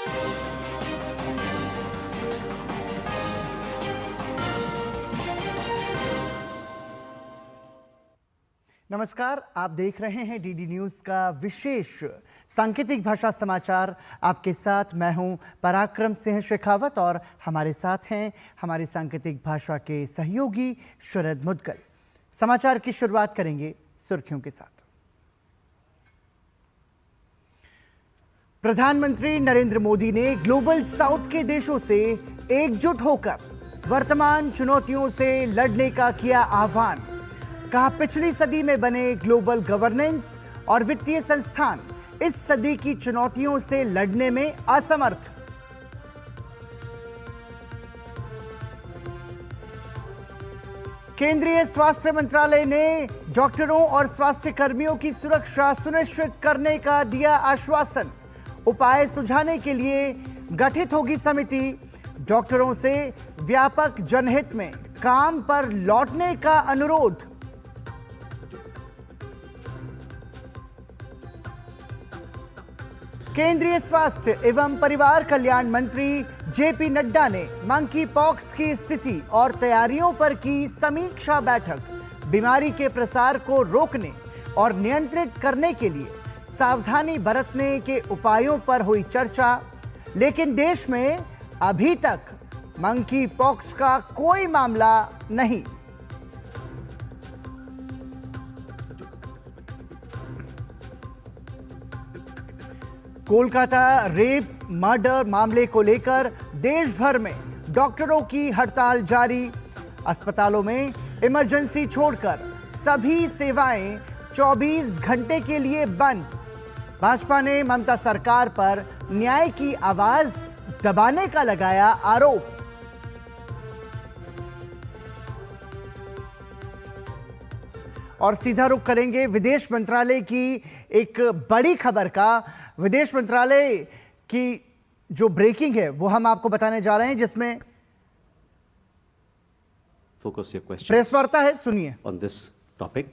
नमस्कार, आप देख रहे हैं डीडी न्यूज का विशेष सांकेतिक भाषा समाचार। आपके साथ मैं हूं पराक्रम सिंह शेखावत और हमारे साथ हैं हमारी सांकेतिक भाषा के सहयोगी शरद मुदगल। समाचार की शुरुआत करेंगे सुर्खियों के साथ। प्रधानमंत्री नरेंद्र मोदी ने ग्लोबल साउथ के देशों से एकजुट होकर वर्तमान चुनौतियों से लड़ने का किया आह्वान। कहा, पिछली सदी में बने ग्लोबल गवर्नेंस और वित्तीय संस्थान इस सदी की चुनौतियों से लड़ने में असमर्थ। केंद्रीय स्वास्थ्य मंत्रालय ने डॉक्टरों और स्वास्थ्य कर्मियों की सुरक्षा सुनिश्चित करने का दिया आश्वासन। उपाय सुझाने के लिए गठित होगी समिति। डॉक्टरों से व्यापक जनहित में काम पर लौटने का अनुरोध। केंद्रीय स्वास्थ्य एवं परिवार कल्याण मंत्री जेपी नड्डा ने मंकी पॉक्स की स्थिति और तैयारियों पर की समीक्षा बैठक। बीमारी के प्रसार को रोकने और नियंत्रित करने के लिए सावधानी बरतने के उपायों पर हुई चर्चा। लेकिन देश में अभी तक मंकी पॉक्स का कोई मामला नहीं। कोलकाता रेप मर्डर मामले को लेकर देश भर में डॉक्टरों की हड़ताल जारी। अस्पतालों में इमरजेंसी छोड़कर सभी सेवाएं 24 घंटे के लिए बंद। भाजपा ने ममता सरकार पर न्याय की आवाज दबाने का लगाया आरोप। और सीधा रुख करेंगे विदेश मंत्रालय की एक बड़ी खबर का। विदेश मंत्रालय की जो ब्रेकिंग है वो हम आपको बताने जा रहे हैं, जिसमें प्रेस वार्ता है, सुनिए। On this topic,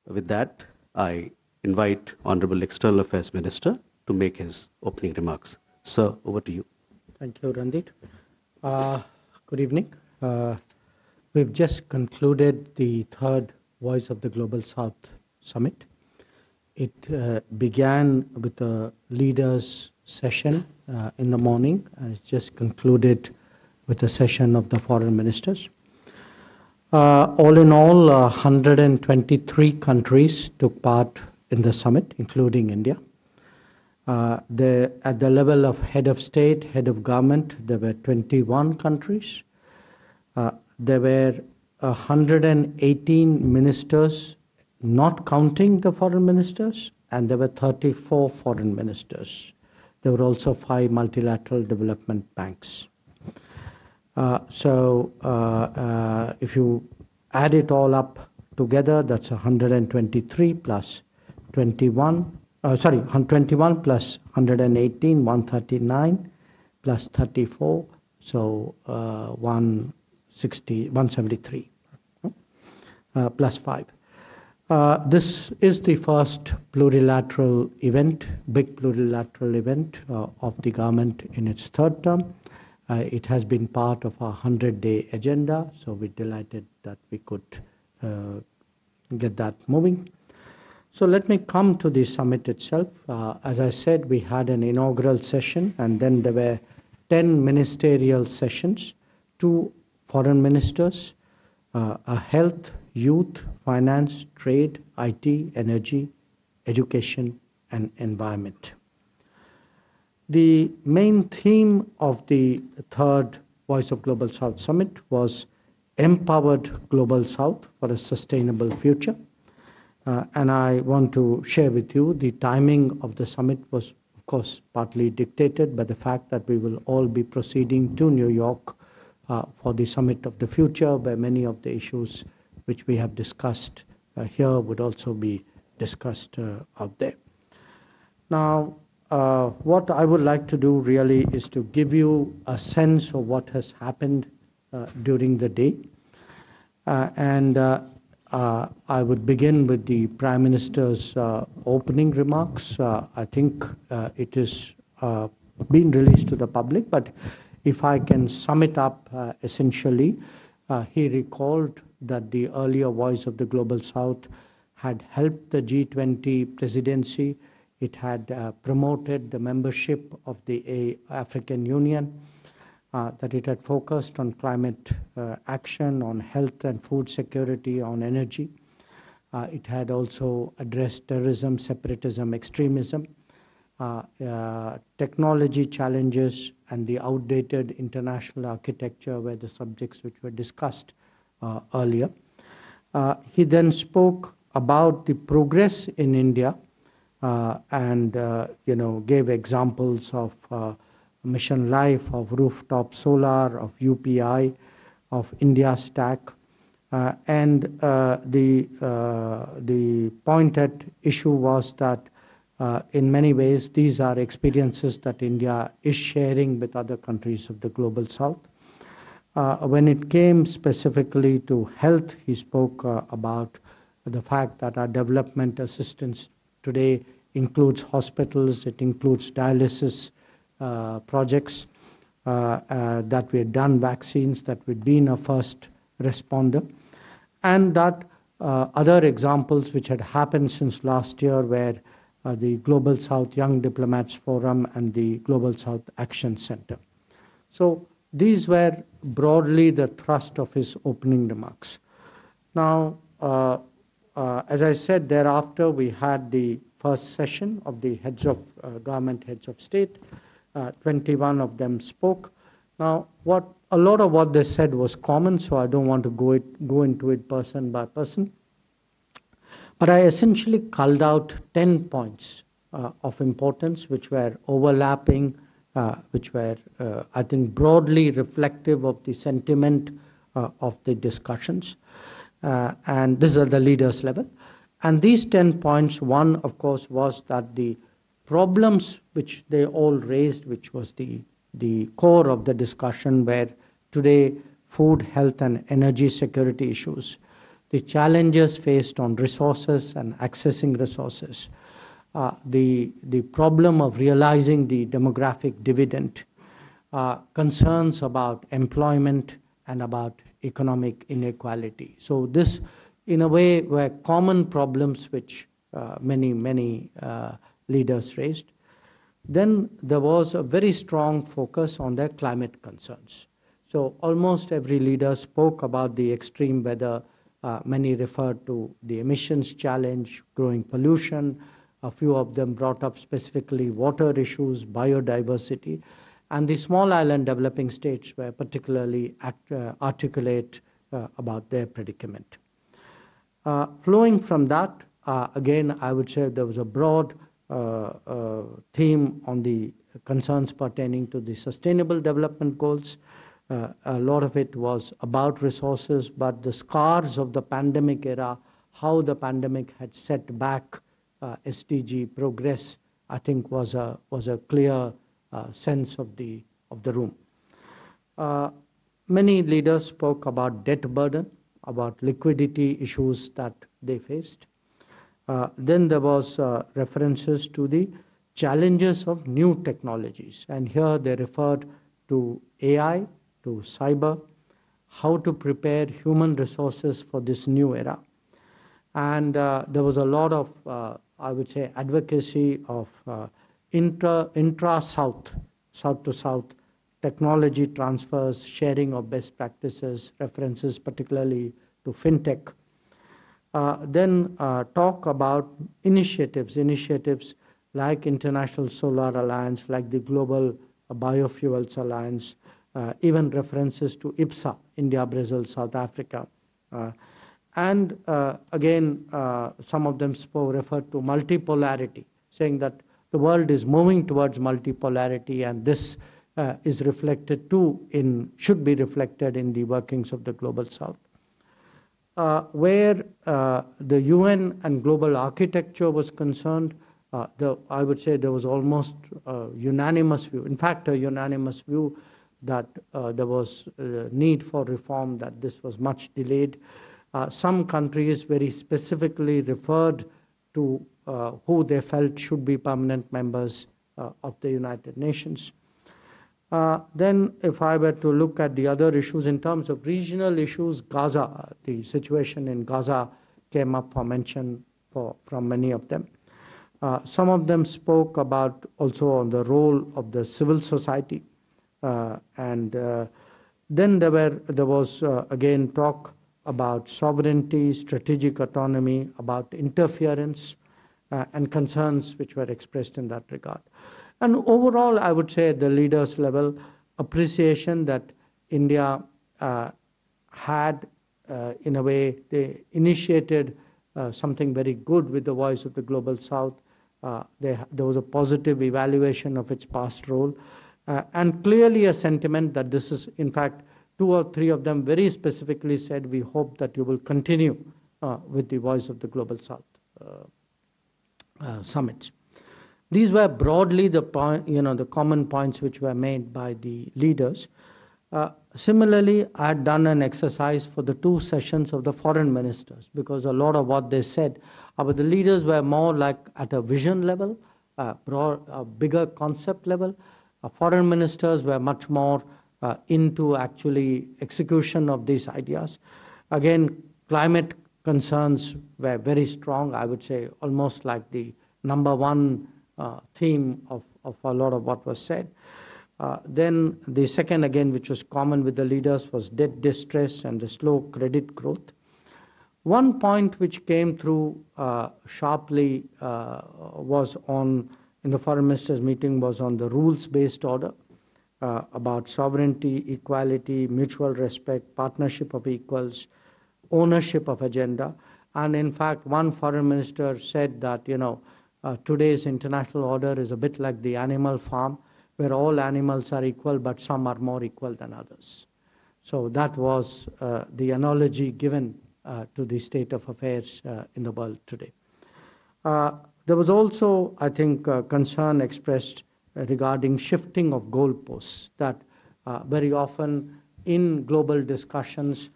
with that, I invite Honorable External Affairs Minister to make his opening remarks. Sir, over to you. Thank you, Randit. Good evening. We've just concluded the third Voice of the Global South Summit. It began with a leaders session in the morning, and it's just concluded with a session of the foreign ministers. All in all, 123 countries took part in the summit, including India. At the level of head of state, head of government, there were 21 countries. There were 118 ministers, not counting the foreign ministers, and there were 34 foreign ministers. There were also 5 multilateral development banks. If you add it all up together, that's 123 plus 21 plus 118, 139 plus 34, so 173 plus 5. This is the first plurilateral event, big plurilateral event of the government in its third term. It has been part of our 100-day agenda, so we're delighted that we could get that moving. So let me come to the summit itself. As I said, we had an inaugural session, and then there were 10 ministerial sessions, 2 foreign ministers, a health, youth, finance, trade, IT, energy, education, and environment. The main theme of the third Voice of Global South Summit was Empowered Global South for a Sustainable Future. And I want to share with you the timing of the summit was, of course, partly dictated by the fact that we will all be proceeding to New York for the Summit of the Future, where many of the issues which we have discussed here would also be discussed out there. Now, what I would like to do really is to give you a sense of what has happened during the day. I would begin with the Prime Minister's opening remarks. I think it is been released to the public, but if I can sum it up essentially, he recalled that the earlier voice of the Global South had helped the G20 presidency. It had promoted the membership of the African Union, that it had focused on climate action, on health and food security, on energy. It had also addressed terrorism, separatism, extremism, technology challenges, and the outdated international architecture were the subjects which were discussed earlier. He then spoke about the progress in India and gave examples of Mission Life, of rooftop solar, of UPI, of India Stack, and the pointed issue was that in many ways these are experiences that India is sharing with other countries of the Global South. When it came specifically to health, he spoke about the fact that our development assistance today includes hospitals, it includes dialysis projects, that we had done vaccines, that we'd been a first responder, and that other examples which had happened since last year were the Global South Young Diplomats Forum and the Global South Action Center. So these were broadly the thrust of his opening remarks. Now, as I said, thereafter we had the first session of the heads of government, heads of state. 21 of them spoke. Now, a lot of what they said was common, so I don't want to go into it person by person. But I essentially culled out 10 points of importance, which were overlapping, which were, I think, broadly reflective of the sentiment of the discussions. And these are the leaders' level. And these 10 points, one, of course, was that the problems which they all raised, which was the core of the discussion, were today food, health, and energy security issues, the challenges faced on resources and accessing resources, the problem of realizing the demographic dividend, concerns about employment and about economic inequality. So this, in a way, were common problems which many leaders raised. Then there was a very strong focus on their climate concerns. So almost every leader spoke about the extreme weather. Many referred to the emissions challenge, growing pollution. A few of them brought up specifically water issues, biodiversity. And the small island developing states were particularly articulate about their predicament. Flowing from that, again, I would say there was a broad theme on the concerns pertaining to the Sustainable Development Goals. A lot of it was about resources, but the scars of the pandemic era, how the pandemic had set back SDG progress, I think was a clear sense of the room. Many leaders spoke about debt burden, about liquidity issues that they faced. Then there was references to the challenges of new technologies, and here they referred to AI, to cyber, how to prepare human resources for this new era. And there was a lot of, I would say, advocacy of intra-South, South-to-South technology transfers, sharing of best practices, references particularly to fintech. Then talk about initiatives like International Solar Alliance, like the Global Biofuels Alliance, even references to IPSA, India, Brazil, South Africa. And again, some of them referred to multipolarity, saying that the world is moving towards multipolarity, and this is reflected too should be reflected in the workings of the Global South. Where the UN and global architecture was concerned, I would say there was almost a unanimous view, in fact a unanimous view, that there was a need for reform, that this was much delayed. Some countries very specifically referred to who they felt should be permanent members, of the United Nations. Then if I were to look at the other issues in terms of regional issues, Gaza, the situation in Gaza came up for mention from many of them. Some of them spoke about also on the role of the civil society. Then there was again talk about sovereignty, strategic autonomy, about interference, and concerns which were expressed in that regard. And overall, I would say at the leaders' level, appreciation that India had, in a way, they initiated something very good with the Voice of the Global South. There was a positive evaluation of its past role, and clearly a sentiment that this is, in fact, 2 or 3 of them very specifically said, we hope that you will continue with the Voice of the Global South summits. These were broadly the common points which were made by the leaders. Similarly, I had done an exercise for the 2 sessions of the foreign ministers, because a lot of what they said about the leaders were more like at a vision level, a bigger concept level. Foreign ministers were much more into actually execution of these ideas. Again, climate concerns were very strong, I would say almost like the number 1 theme of a lot of what was said. Then the second, again, which was common with the leaders, was debt distress and the slow credit growth. One point which came through sharply was in the foreign ministers meeting, was on the rules-based order, about sovereignty, equality, mutual respect, partnership of equals, ownership of agenda. And in fact, one foreign minister said that, today's international order is a bit like the animal farm, where all animals are equal, but some are more equal than others. So that was the analogy given to the state of affairs in the world today. There was also, I think, concern expressed regarding shifting of goalposts, that very often in global discussions,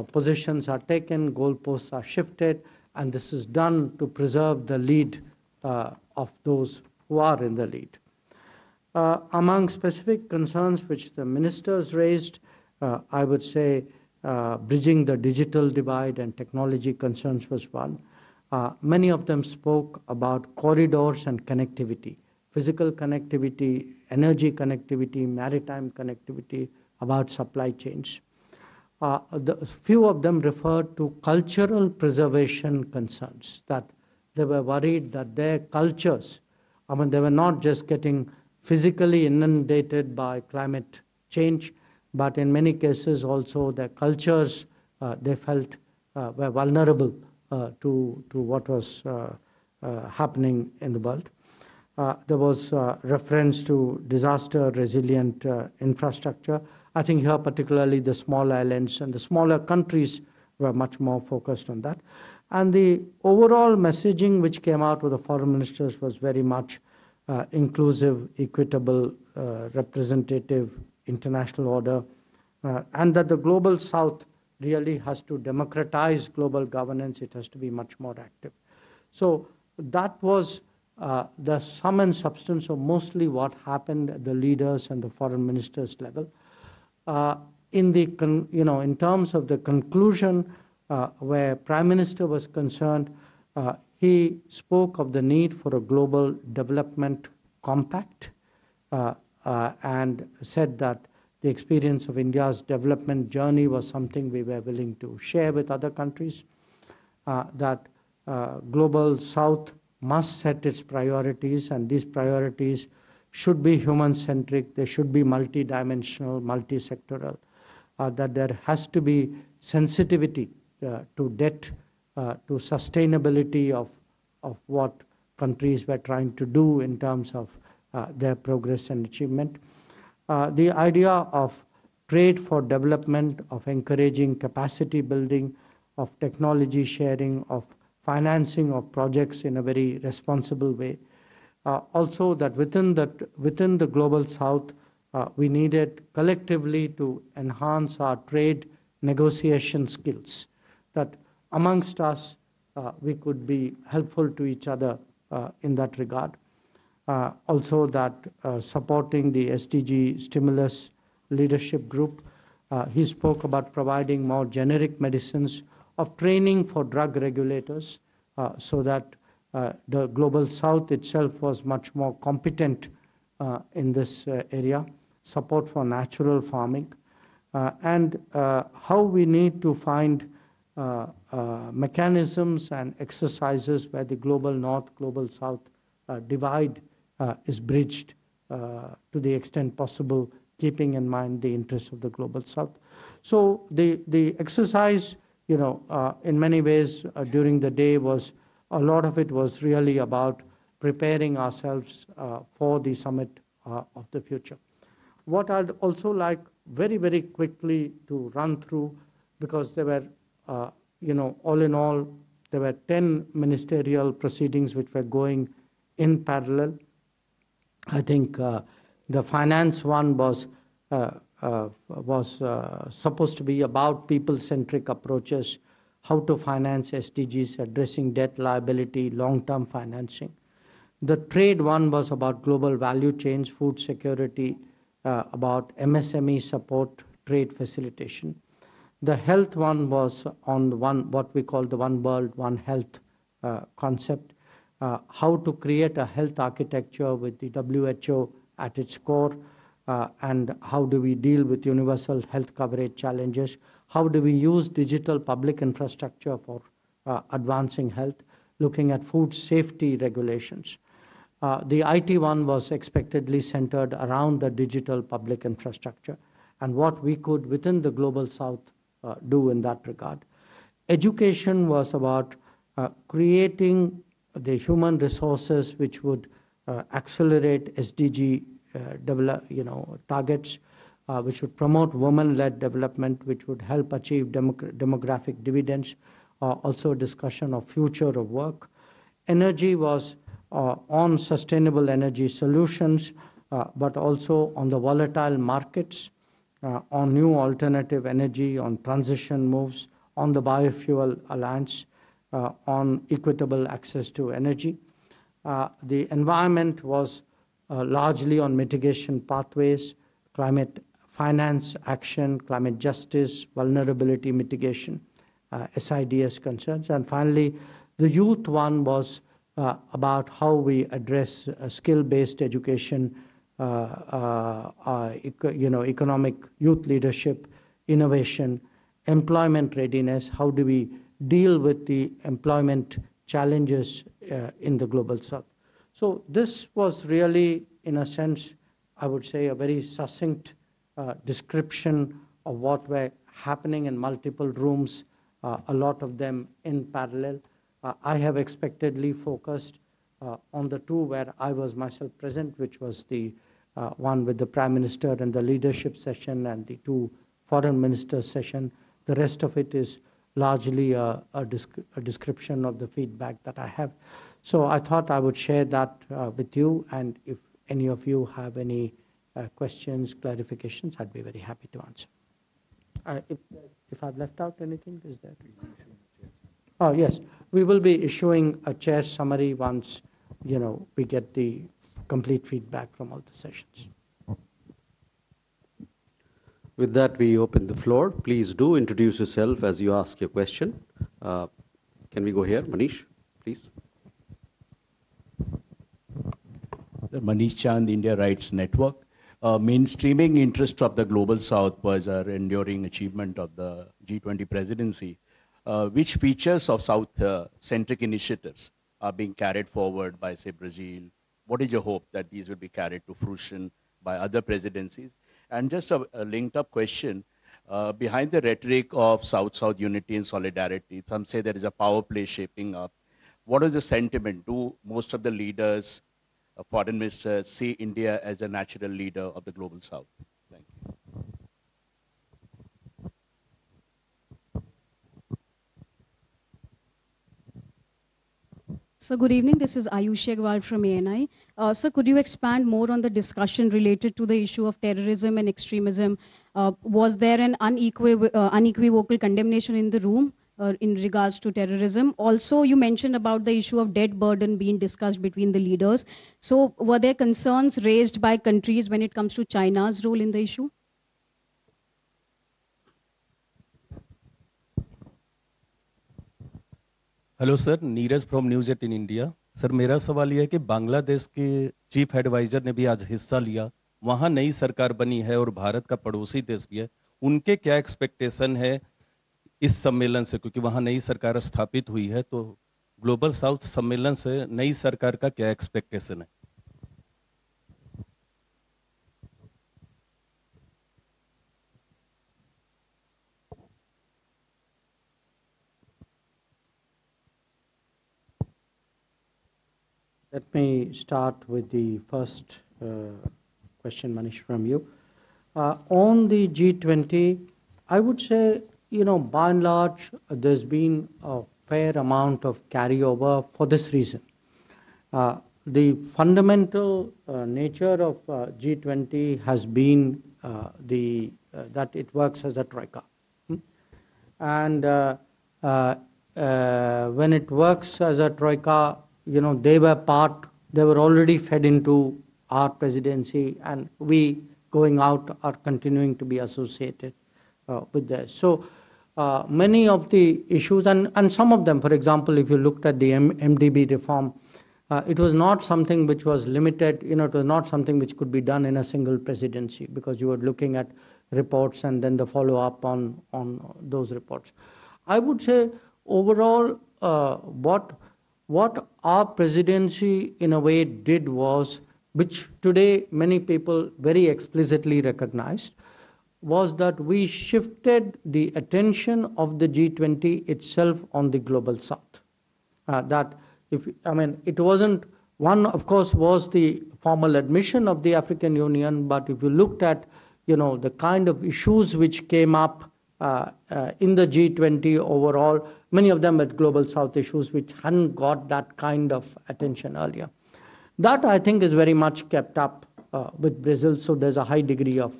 positions are taken, goalposts are shifted, and this is done to preserve the lead of those who are in the lead. Among specific concerns which the ministers raised, I would say bridging the digital divide and technology concerns was one. Many of them spoke about corridors and connectivity, physical connectivity, energy connectivity, maritime connectivity, about supply chains. Few of them referred to cultural preservation concerns, that they were worried that their cultures, they were not just getting physically inundated by climate change, but in many cases also their cultures, they felt were vulnerable to what was happening in the world. There was reference to disaster resilient infrastructure. I think here particularly the small islands and the smaller countries were much more focused on that. And the overall messaging which came out with the foreign ministers was very much inclusive, equitable, representative, international order, and that the global south really has to democratize global governance. It has to be much more active. So that was the sum and substance of mostly what happened at the leaders and the foreign ministers level. In terms of the conclusion, where Prime Minister was concerned, he spoke of the need for a global development compact, and said that the experience of India's development journey was something we were willing to share with other countries, that global south must set its priorities, and these priorities should be human-centric, they should be multidimensional, multi-sectoral, that there has to be sensitivity to debt, to sustainability of what countries were trying to do in terms of their progress and achievement. The idea of trade for development, of encouraging capacity building, of technology sharing, of financing of projects in a very responsible way. Also that within the global south, we needed collectively to enhance our trade negotiation skills, that amongst us we could be helpful to each other in that regard. Also that supporting the SDG stimulus leadership group. He spoke about providing more generic medicines, of training for drug regulators so that the Global South itself was much more competent in this area, support for natural farming, and how we need to find mechanisms and exercises where the Global North, Global South divide is bridged to the extent possible, keeping in mind the interests of the Global South. So the exercise, you know, in many ways during the day was, a lot of it was really about preparing ourselves for the summit of the future. What I'd also like very, very quickly to run through, because there were, you know, all in all, there were 10 ministerial proceedings which were going in parallel. I think the finance one was supposed to be about people-centric approaches, how to finance SDGs, addressing debt, liability, long-term financing. The trade one was about global value chains, food security, about MSME support, trade facilitation. The health one was on what we call the One World, One Health concept, how to create a health architecture with the WHO at its core, and how do we deal with universal health coverage challenges, how do we use digital public infrastructure for advancing health, looking at food safety regulations. The IT one was expectedly centered around the digital public infrastructure and what we could within the Global South do in that regard. Education was about creating the human resources which would accelerate SDG targets, which would promote women-led development, which would help achieve demographic dividends, also a discussion of future of work. Energy was on sustainable energy solutions, but also on the volatile markets, on new alternative energy, on transition moves, on the biofuel alliance, on equitable access to energy. The environment was largely on mitigation pathways, climate finance action, climate justice, vulnerability mitigation, SIDS concerns. And finally, the youth one was about how we address skill-based education, economic youth leadership, innovation, employment readiness, how do we deal with the employment challenges in the Global South. So this was really, in a sense, I would say a very succinct description of what were happening in multiple rooms, a lot of them in parallel. I have expectedly focused on the two where I was myself present, which was the one with the Prime Minister and the leadership session and the two foreign ministers session. The rest of it is largely a description of the feedback that I have. So I thought I would share that with you, and if any of you have any questions, clarifications, I'd be very happy to answer. If I've left out anything, is there? Oh, yes. We will be issuing a chair summary once, we get the complete feedback from all the sessions. With that, we open the floor. Please do introduce yourself as you ask your question. Can we go here? Manish, please. The Manish Chand, India Rights Network. Mainstreaming interests of the Global South was an enduring achievement of the G20 presidency. Which features of South-centric initiatives are being carried forward by, say, Brazil? What is your hope that these will be carried to fruition by other presidencies? And just a linked-up question, behind the rhetoric of South-South unity and solidarity, some say there is a power play shaping up. What is the sentiment? Do most of the leaders, foreign ministers, see India as a natural leader of the Global South? Thank you. So good evening, this is Ayushi Agrawal from ANI. So could you expand more on the discussion related to the issue of terrorism and extremism? Was there an unequivocal condemnation in the room in regards to terrorism. Also, you mentioned about the issue of debt burden being discussed between the leaders. So, were there concerns raised by countries when it comes to China's role in the issue? Hello sir, Neeraj from news 18 India. Sir, मेरा सवाल यह है कि बांग्लादेश के chief adviser ने भी आज हिस्सा लिया, वहां नई सरकार बनी है और भारत का पड़ोसी देश भी है, उनके क्या एक्सपेक्टेशन है इस सम्मेलन से, क्योंकि वहां नई सरकार स्थापित हुई है, तो ग्लोबल साउथ सम्मेलन से नई सरकार का क्या एक्सपेक्टेशन है? Let me start with the first question, Manish, from you. On the G20, I would say, by and large, there's been a fair amount of carryover for this reason. The fundamental nature of G20 has been that it works as a troika. And when it works as a troika, they were already fed into our presidency, and we going out are continuing to be associated with this. So many of the issues, and some of them, for example, if you looked at the MDB reform, it was not something which was limited, it was not something which could be done in a single presidency, because you were looking at reports and then the follow-up on those reports. I would say overall, what our presidency in a way did was, which today many people very explicitly recognized, was that we shifted the attention of the G20 itself on the global south. It wasn't, one of course was the formal admission of the African Union, but if you looked at, the kind of issues which came up in the G20 overall, many of them at global south issues which hadn't got that kind of attention earlier. That, I think, is very much kept up with Brazil, so there's a high degree of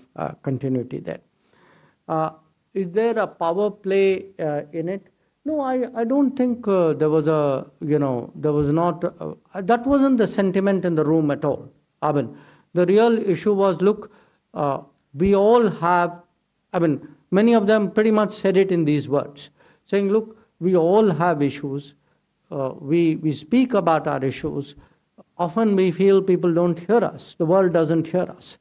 continuity there. Is there a power play in it? No, I don't think there was there was not, that wasn't the sentiment in the room at all. The real issue was, look, we all have, many of them pretty much said it in these words, saying, look, we all have issues, we speak about our issues, often we feel people don't hear us, the world doesn't hear us.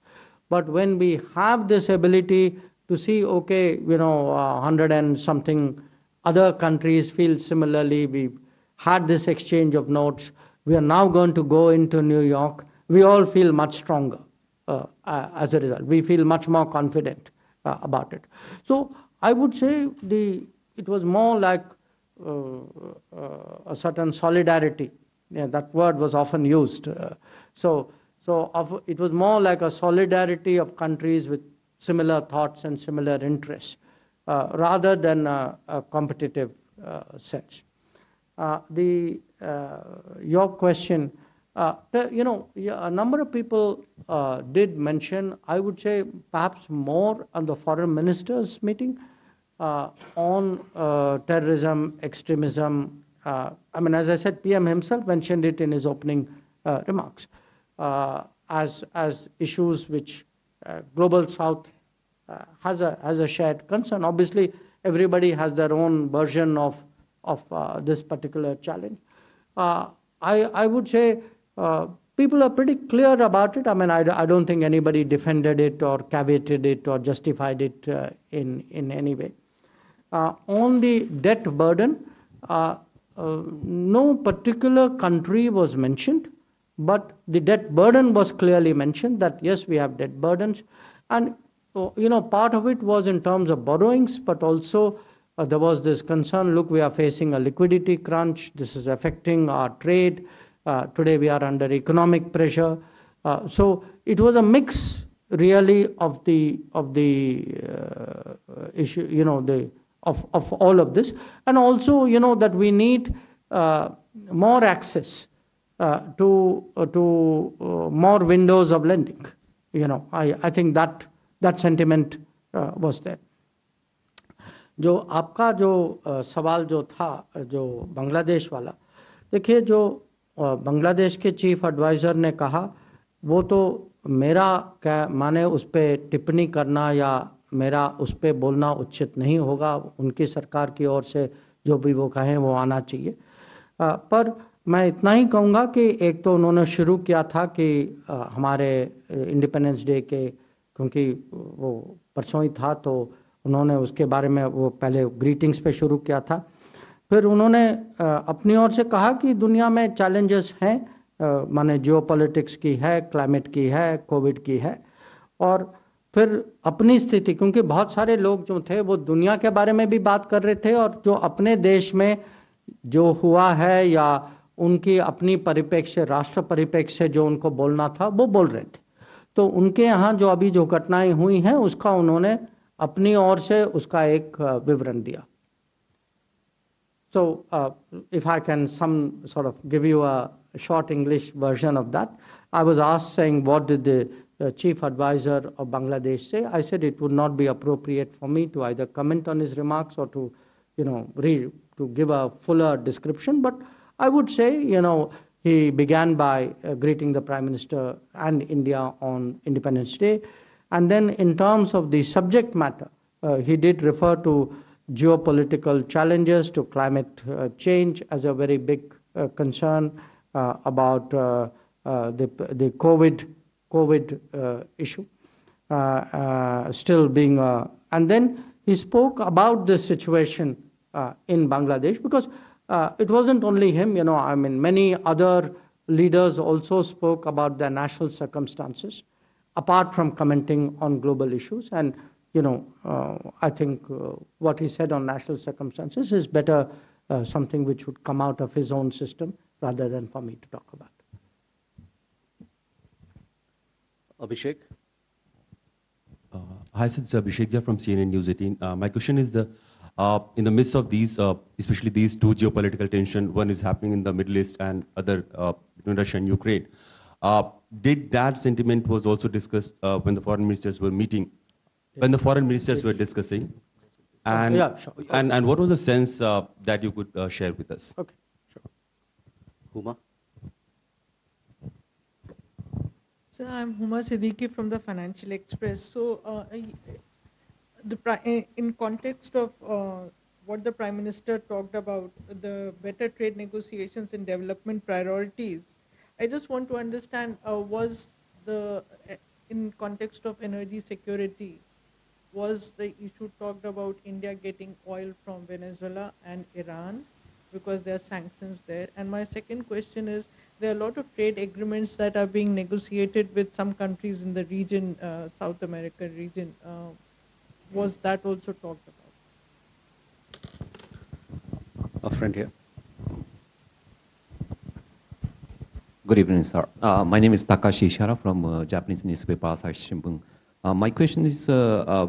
But when we have this ability to see, okay, 100 and something other countries feel similarly, we've had this exchange of notes, we are now going to go into New York, we all feel much stronger as a result. We feel much more confident about it. So I would say it was more like a certain solidarity. Yeah, that word was often used. So it was more like a solidarity of countries with similar thoughts and similar interests, rather than a competitive sense. Your question, a number of people did mention, I would say perhaps more on the foreign ministers meeting, on terrorism, extremism. As I said, PM himself mentioned it in his opening remarks as issues which Global South has a shared concern. Obviously, everybody has their own version of this particular challenge. I would say people are pretty clear about it. I don't think anybody defended it or caveated it or justified it in any way. On the debt burden, no particular country was mentioned, but the debt burden was clearly mentioned, that yes, we have debt burdens. And part of it was in terms of borrowings, but also there was this concern, look, we are facing a liquidity crunch, this is affecting our trade, today we are under economic pressure. So it was a mix really of the issue, of all of this, and also that we need more access to more windows of lending. I think that sentiment was there. जो आपका जो सवाल जो था जो बांग्लादेश वाला, देखिए जो बांग्लादेश के चीफ एडवाइज़र ने कहा वो तो मेरा क्या माने उस पर टिप्पणी करना या मेरा उस पर बोलना उचित नहीं होगा, उनकी सरकार की ओर से जो भी वो कहें वो आना चाहिए। पर मैं इतना ही कहूँगा कि एक तो उन्होंने शुरू किया था कि हमारे इंडिपेंडेंस डे के, क्योंकि वो परसों ही था तो उन्होंने उसके बारे में वो पहले ग्रीटिंग्स पे शुरू किया था। फिर उन्होंने अपनी ओर से कहा कि दुनिया में चैलेंजेस हैं, माने जियोपॉलिटिक्स की है, क्लाइमेट की है, कोविड की है, और फिर अपनी स्थिति, क्योंकि बहुत सारे लोग जो थे वो दुनिया के बारे में भी बात कर रहे थे और जो अपने देश में जो हुआ है या उनकी अपनी परिप्रेक्ष्य, राष्ट्र परिप्रेक्ष्य जो उनको बोलना था वो बोल रहे थे। तो उनके यहाँ जो अभी जो घटनाएं हुई हैं उसका उन्होंने अपनी ओर से उसका एक विवरण दिया। So, if I can some sort of give you a short English version of that, I was asked saying, what did the chief advisor of Bangladesh say? I said it would not be appropriate for me to either comment on his remarks or to, to give a fuller description. But I would say, he began by greeting the Prime Minister and India on Independence Day. And then in terms of the subject matter, he did refer to geopolitical challenges, to climate change as a very big concern, about the COVID issue still being, and then he spoke about the situation in Bangladesh, because it wasn't only him, I mean many other leaders also spoke about their national circumstances apart from commenting on global issues. And I think what he said on national circumstances is better something which would come out of his own system rather than for me to talk about. Abhishek? Hi, this is Abhishek from CNN News 18. My question is, in the midst of these, especially these two geopolitical tension, one is happening in the Middle East and other between Russia and Ukraine. Did that sentiment was also discussed when the foreign ministers were meeting? When the foreign ministers were discussing, and yeah, sure. and what was the sense that you could share with us? Okay, sure. Huma? So I'm Huma Siddiqui from the Financial Express. So in context of what the Prime Minister talked about, the better trade negotiations and development priorities, I just want to understand, was the, in context of energy security, was the issue talked about India getting oil from Venezuela and Iran, because there are sanctions there? And my second question is, there are a lot of trade agreements that are being negotiated with some countries in the region, South American region. Was that also talked about? A friend here. Good evening, sir. My name is Takashi Ishihara from Japanese newspaper Asahi Shimbun. My question is,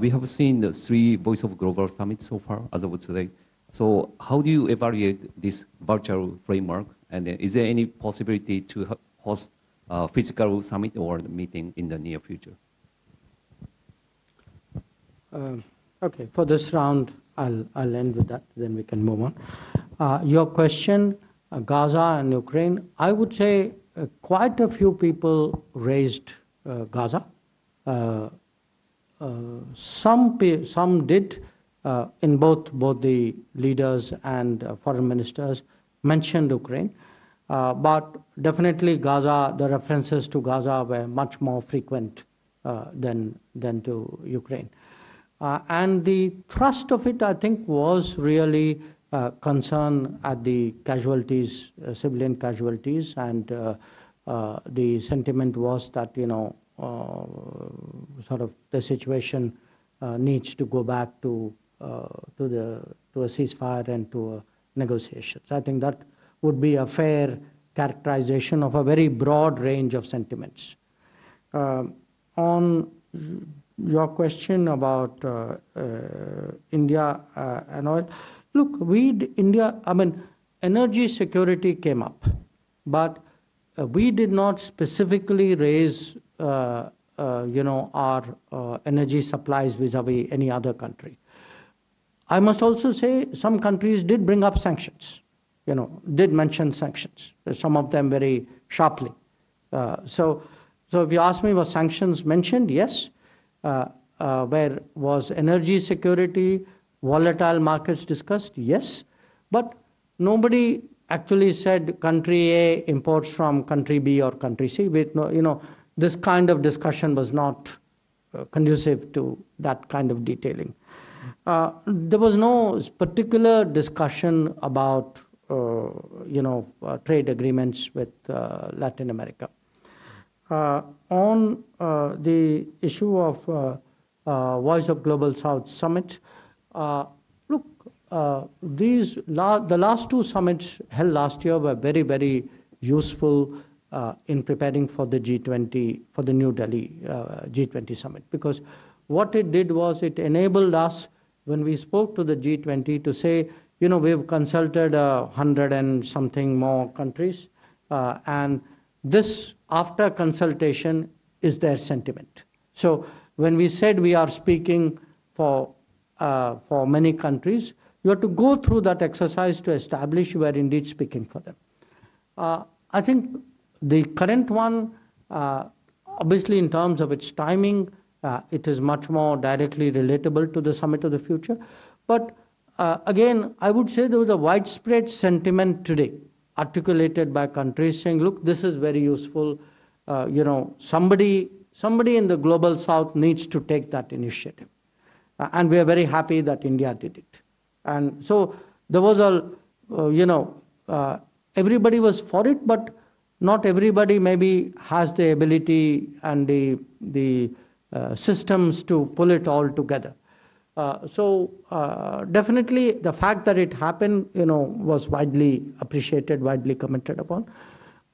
we have seen the 3 Voice of Global Summits so far as of today. So how do you evaluate this virtual framework? And is there any possibility to host a physical summit or meeting in the near future? Okay, for this round, I'll end with that, then we can move on. Your question, Gaza and Ukraine, I would say quite a few people raised Gaza. Some did, in both the leaders and foreign ministers mentioned Ukraine, but definitely Gaza, the references to Gaza were much more frequent than to Ukraine. And the thrust of it, I think, was really concern at the casualties, civilian casualties, and the sentiment was that, sort of the situation needs to go back to a ceasefire and to a negotiation. So I think that would be a fair characterization of a very broad range of sentiments. On your question about India and oil, look, India, I mean, energy security came up, but we did not specifically raise our energy supplies vis-a-vis any other country. I must also say some countries did bring up sanctions, did mention sanctions, some of them very sharply. So if you ask me, were sanctions mentioned? Yes. Where was energy security, volatile markets discussed? Yes. But nobody actually said country A imports from country B or country C. This kind of discussion was not conducive to that kind of detailing. There was no particular discussion about trade agreements with Latin America. On the issue of Voice of Global South summit, look, the last two summits held last year were very, very useful in preparing for the G20, for the New Delhi G20 summit, because what it did was it enabled us, when we spoke to the G20, to say, we've consulted 100 and something more countries, and this, after consultation, is their sentiment. So when we said we are speaking for many countries, you have to go through that exercise to establish you are indeed speaking for them. I think the current one, obviously in terms of its timing, it is much more directly relatable to the Summit of the Future. But again, I would say there was a widespread sentiment today articulated by countries saying, look, this is very useful. Somebody in the Global South needs to take that initiative. And we are very happy that India did it. And so there was everybody was for it, but not everybody maybe has the ability and the systems to pull it all together. So definitely the fact that it happened, was widely appreciated, widely commented upon.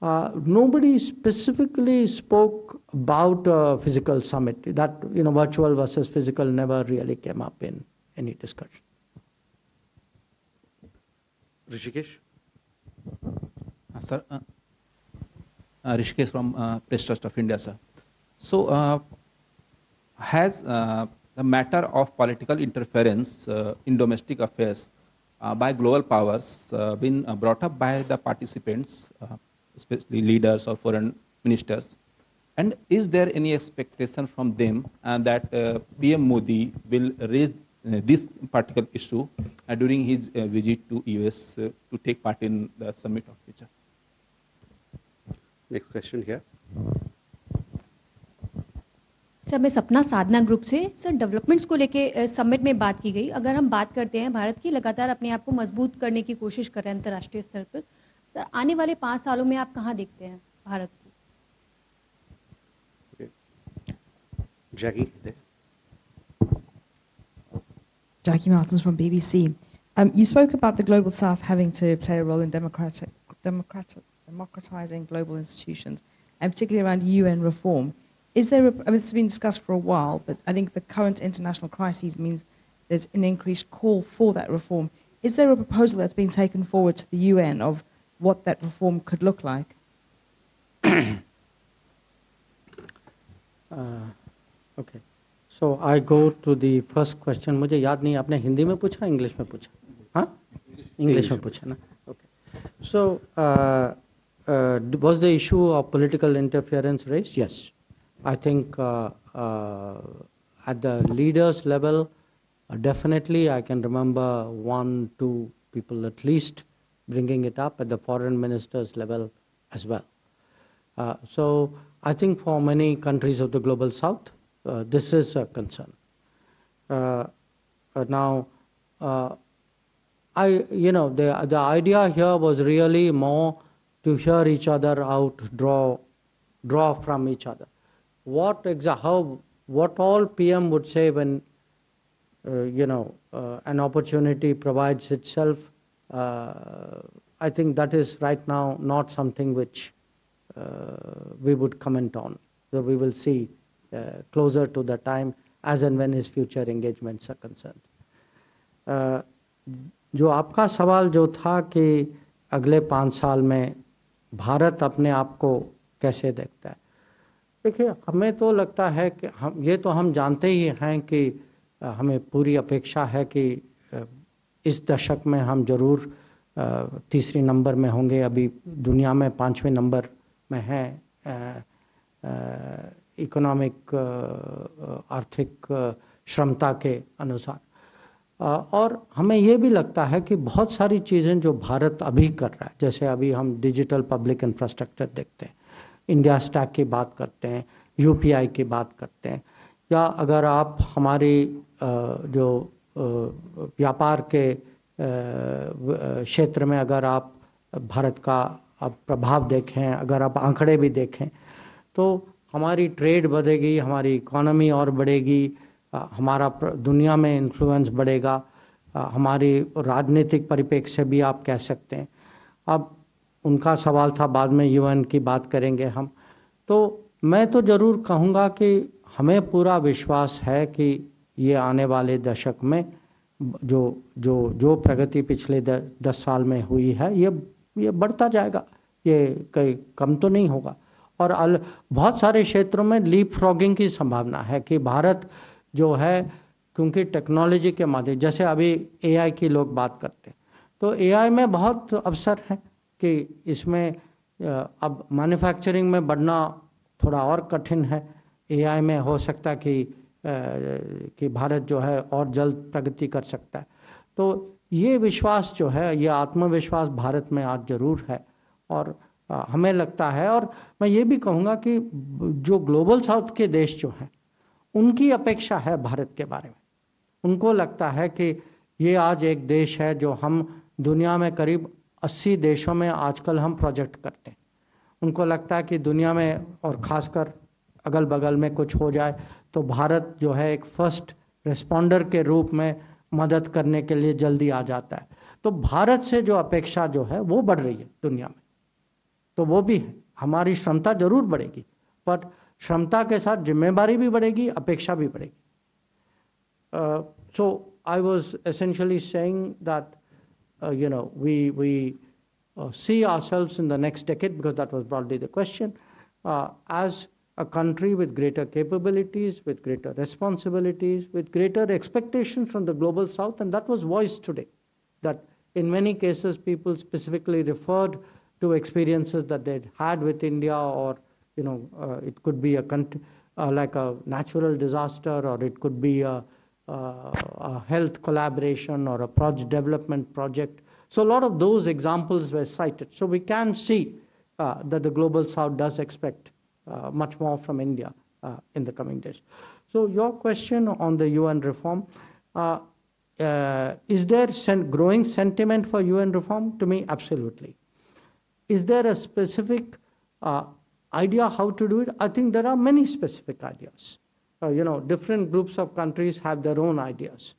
Nobody specifically spoke about a physical summit. That, virtual versus physical never really came up in any discussion. Rishikesh? Sir, Rishikesh from Press Trust of India, sir. So, has the matter of political interference in domestic affairs by global powers been brought up by the participants, especially leaders or foreign ministers? And is there any expectation from them that PM Modi will raise this particular issue during his visit to US to take part in the Summit of Future? Next question here. Sir मैं सपना साधना group से sir developments को लेके summit में बात की गई. अगर हम बात करते हैं भारत की लगातार अपने आप को मजबूत करने की कोशिश कर रहे हैं अंतर्राष्ट्रीय स्तर पर, सर आने वाले 5 सालों में आप कहां देखते हैं भारत को? Jackie. Jackie Martins from BBC. You spoke about the Global South having to play a role in democratizing global institutions, and particularly around UN reform. Is there, this has been discussed for a while, but I think the current international crises means there's an increased call for that reform. Is there a proposal that's been taken forward to the UN of what that reform could look like? Okay. So I go to the first question. मुझे याद नहीं आपने हिंदी में पूछा English में पूछा? हाँ? English में पूछा ना? Okay. So was the issue of political interference raised? Yes. I think at the leaders level, definitely I can remember 1-2 people at least bringing it up at the foreign ministers level as well. So I think for many countries of the Global South, this is a concern. Now, the idea here was really more to hear each other out, draw from each other. What all PM would say when an opportunity provides itself. I think that is right now not something which we would comment on. So we will see closer to the time as and when his future engagements are concerned. जो आपका सवाल जो था कि अगले 5 साल में भारत अपने आप को कैसे देखता है, देखिए हमें तो लगता है कि हम जानते ही हैं कि हमें पूरी अपेक्षा है कि इस दशक में हम जरूर तीसरी नंबर में होंगे, अभी दुनिया में 5वें नंबर में हैं इकोनॉमिक आर्थिक क्षमता के अनुसार। और हमें ये भी लगता है कि बहुत सारी चीज़ें जो भारत अभी कर रहा है, जैसे अभी हम डिजिटल पब्लिक इंफ्रास्ट्रक्चर देखते हैं, इंडिया स्टैक की बात करते हैं, यूपीआई की बात करते हैं, या अगर आप हमारी जो व्यापार के क्षेत्र में अगर आप भारत का आप प्रभाव देखें, अगर आप आंकड़े भी देखें, तो हमारी ट्रेड बढ़ेगी, हमारी इकोनॉमी और बढ़ेगी, हमारा दुनिया में इन्फ्लुएंस बढ़ेगा, हमारी राजनीतिक परिप्रेक्ष्य भी आप कह सकते हैं। अब उनका सवाल था, बाद में यूएन की बात करेंगे हम। तो मैं तो ज़रूर कहूँगा कि हमें पूरा विश्वास है कि ये आने वाले दशक में जो प्रगति पिछले 10 साल में हुई है, ये बढ़ता जाएगा, ये कहीं कम तो नहीं होगा। और बहुत सारे क्षेत्रों में लीप फ्रॉगिंग की संभावना है कि भारत जो है, क्योंकि टेक्नोलॉजी के माध्यम, जैसे अभी एआई की लोग बात करते हैं, तो एआई में बहुत अवसर है कि इसमें अब मैन्युफैक्चरिंग में बढ़ना थोड़ा और कठिन है। एआई में हो सकता है कि भारत जो है और जल्द प्रगति कर सकता है। तो ये विश्वास जो है, ये आत्मविश्वास भारत में आज जरूर है। और हमें लगता है, और मैं ये भी कहूँगा कि जो ग्लोबल साउथ के देश जो हैं, उनकी अपेक्षा है भारत के बारे में। उनको लगता है कि ये आज एक देश है जो हम दुनिया में करीब 80 देशों में आजकल हम प्रोजेक्ट करते हैं। उनको लगता है कि दुनिया में, और ख़ासकर अगल बगल में कुछ हो जाए, तो भारत जो है एक फर्स्ट रिस्पॉन्डर के रूप में मदद करने के लिए जल्दी आ जाता है। तो भारत से जो अपेक्षा जो है वो बढ़ रही है दुनिया में, तो वो भी है। हमारी क्षमता जरूर बढ़ेगी, पर क्षमता के साथ जिम्मेदारी भी बढ़ेगी, अपेक्षा भी बढ़ेगी। So I was essentially saying that we see ourselves in the next decade, because that was broadly the question, as a country with greater capabilities, with greater responsibilities, with greater expectations from the global south. And that was voiced today, that in many cases people specifically referred to experiences that they'd had with India, or it could be like a natural disaster, or it could be a health collaboration, or a development project. So a lot of those examples were cited. So we can see that the global south does expect much more from India in the coming days. So your question on the UN reform, is there growing sentiment for UN reform? To me, absolutely. Is there a specific idea how to do it? I think there are many specific ideas. Different groups of countries have their own ideas.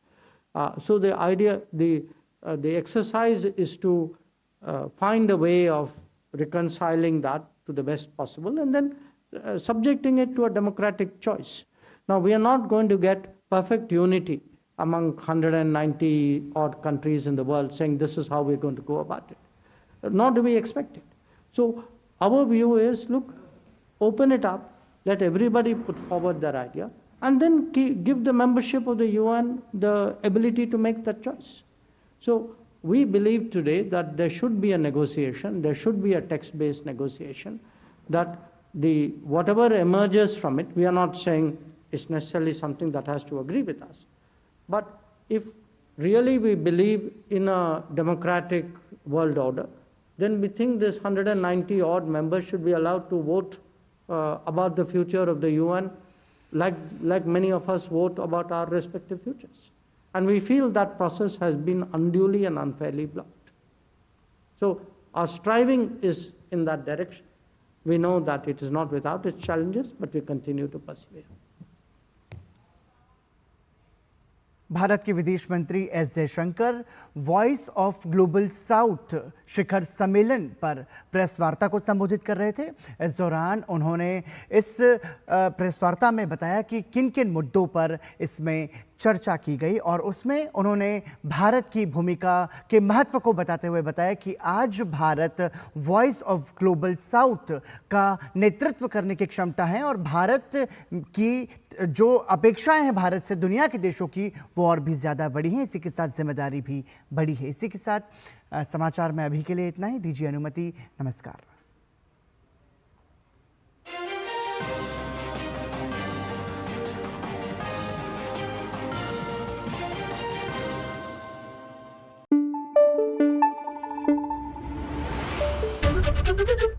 So the idea, the exercise is to find a way of reconciling that to the best possible, and then subjecting it to a democratic choice. Now, we are not going to get perfect unity among 190 odd countries in the world saying this is how we're going to go about it. Nor do we expect it. So our view is, look, open it up, let everybody put forward their idea, and then give the membership of the UN the ability to make that choice. So we believe today that there should be a negotiation, there should be a text-based negotiation, that whatever emerges from it, we are not saying it's necessarily something that has to agree with us. But if really we believe in a democratic world order, then we think this 190 odd members should be allowed to vote about the future of the UN, like many of us vote about our respective futures. And we feel that process has been unduly and unfairly blocked. So our striving is in that direction. We know that it is not without its challenges, but we continue to persevere. Bharat के विदेश मंत्री S Jaishankar voice of global south शिखर सम्मेलन पर press वार्ता को संबोधित कर रहे थे। इस दौरान उन्होंने इस प्रेस वार्ता में बताया कि किन किन मुद्दों पर इसमें चर्चा की गई और उसमें उन्होंने भारत की भूमिका के महत्व को बताते हुए बताया कि आज Bharat voice of global south का नेतृत्व करने की क्षमता है और भारत की जो अपेक्षाएं हैं भारत से दुनिया के देशों की वो और भी ज़्यादा बड़ी हैं। इसी के साथ जिम्मेदारी भी बड़ी है। इसी के साथ समाचार में अभी के लिए इतना ही। दीजिए अनुमति। नमस्कार। Thank you.